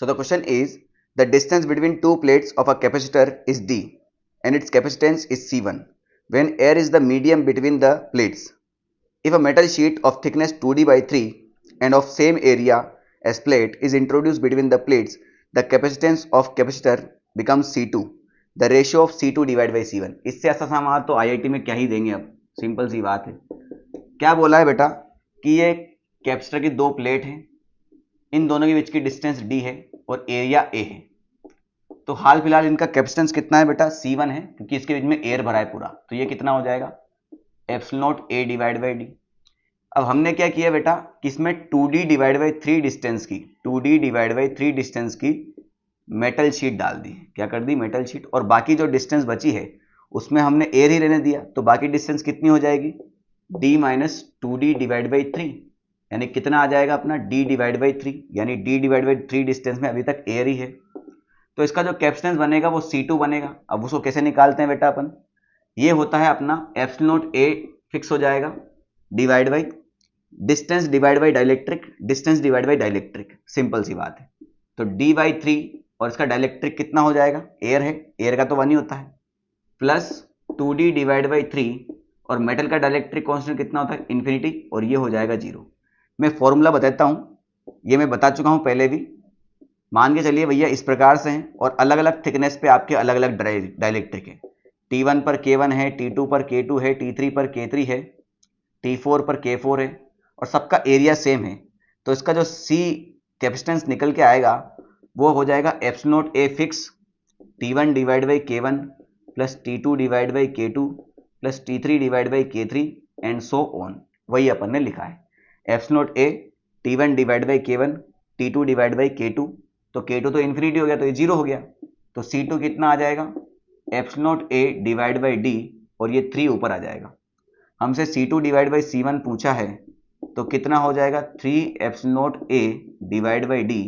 So the question is, the distance between two plates of a capacitor is D and its capacitance is C1 when air is the medium between the plates. If a metal sheet of thickness 2D by 3 and of same area as plate is introduced between the plates, the capacitance of capacitor becomes C2, the ratio of C2 divided by C1. इससे अच्छा सवाल तो IIT में क्या ही देंगे, अब simple सी बात है। क्या बोला है बेटा कि ये कैपेसिटर की दो प्लेट हैं, इन दोनों के बीच की डिस्टेंस D है और एरिया A है। तो हाल फिलहाल इनका कैपेसिटेंस कितना है बेटा? C1 है, क्योंकि इसके बीच में एयर भरा है पूरा, तो ये कितना हो जाएगा? Epsilon not A divide by D। अब हमने क्या किया बेटा कि इसमें 2D डिवाइड बाई 3 डिस्टेंस की 2D डिवाइड बाई 3 डिस्टेंस की मेटल शीट डाल दी। क्या कर दी? Metal sheet. और बाकी जो डिस्टेंस बची है उसमें हमने एयर ही रहने दिया, तो बाकी डिस्टेंस कितनी हो जाएगी? D minus 2D divide by 3, यानी कितना आ जाएगा अपना? D डिवाइड बाई 3, यानी D डिवाइड बाई 3 डिस्टेंस में अभी तक एयर ही है, तो इसका जो कैपेसिटेंस बनेगा वो C2 बनेगा। अब उसको कैसे निकालते हैं बेटा अपन? ये होता है अपना एप्सिलॉन नॉट A फिक्स हो जाएगा divide by distance divide by dielectric, distance divide by dielectric, simple सी बात है। तो D बाई 3 और इसका डाइलेक्ट्रिक कितना हो जाएगा? एयर है, एयर का तो 1 ही होता है, प्लस 2D डिवाइड बाई 3 और मेटल का डाइलेक्ट्रिक कांस्टेंट कितना होता है? इन्फिनिटी, और ये हो जाएगा 0। मैं फॉर्मूला बताता हूं, ये मैं बता चुका हूं पहले भी। मान के चलिए भैया इस प्रकार से हैं और अलग अलग थिकनेस पे आपके अलग अलग डाइलेक्ट्रिक है। T1 पर K1 है, T2 पर K2 है, T3 पर K3 है, T4 पर K4 है, और सबका एरिया सेम है। तो इसका जो C कैपेसिटेंस निकल के आएगा वो हो जाएगा epsilon not A fix T1 divide by K1 plus T2 divide by K2 plus T3 divide by K3 and so on. वही अपन ने लिखा है, epsilon not A T1 divide by K1 T2 divide by K2, तो K2 तो infinity हो गया, तो ये 0 हो गया। तो C2 कितना आ जाएगा? Epsilon not A divide by D, और ये 3 ऊपर आ जाएगा। हमसे C2 डिवाइड बाई C1 पूछा है, तो कितना हो जाएगा? 3 epsilon not A divide by D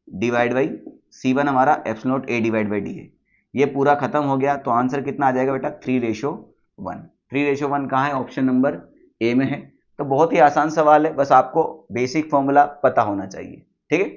divide by C1 हमारा epsilon not A divide by D है। ये पूरा खत्म हो गया, तो आंसर कितना आ जाएगा बेटा? 3:1। 3:1 कहाँ है? ऑप्शन नंबर A में है। तो बहुत ही आसान सवाल है, बस आपको बेसिक फॉर्मूला पता होना चाहिए, ठीक है।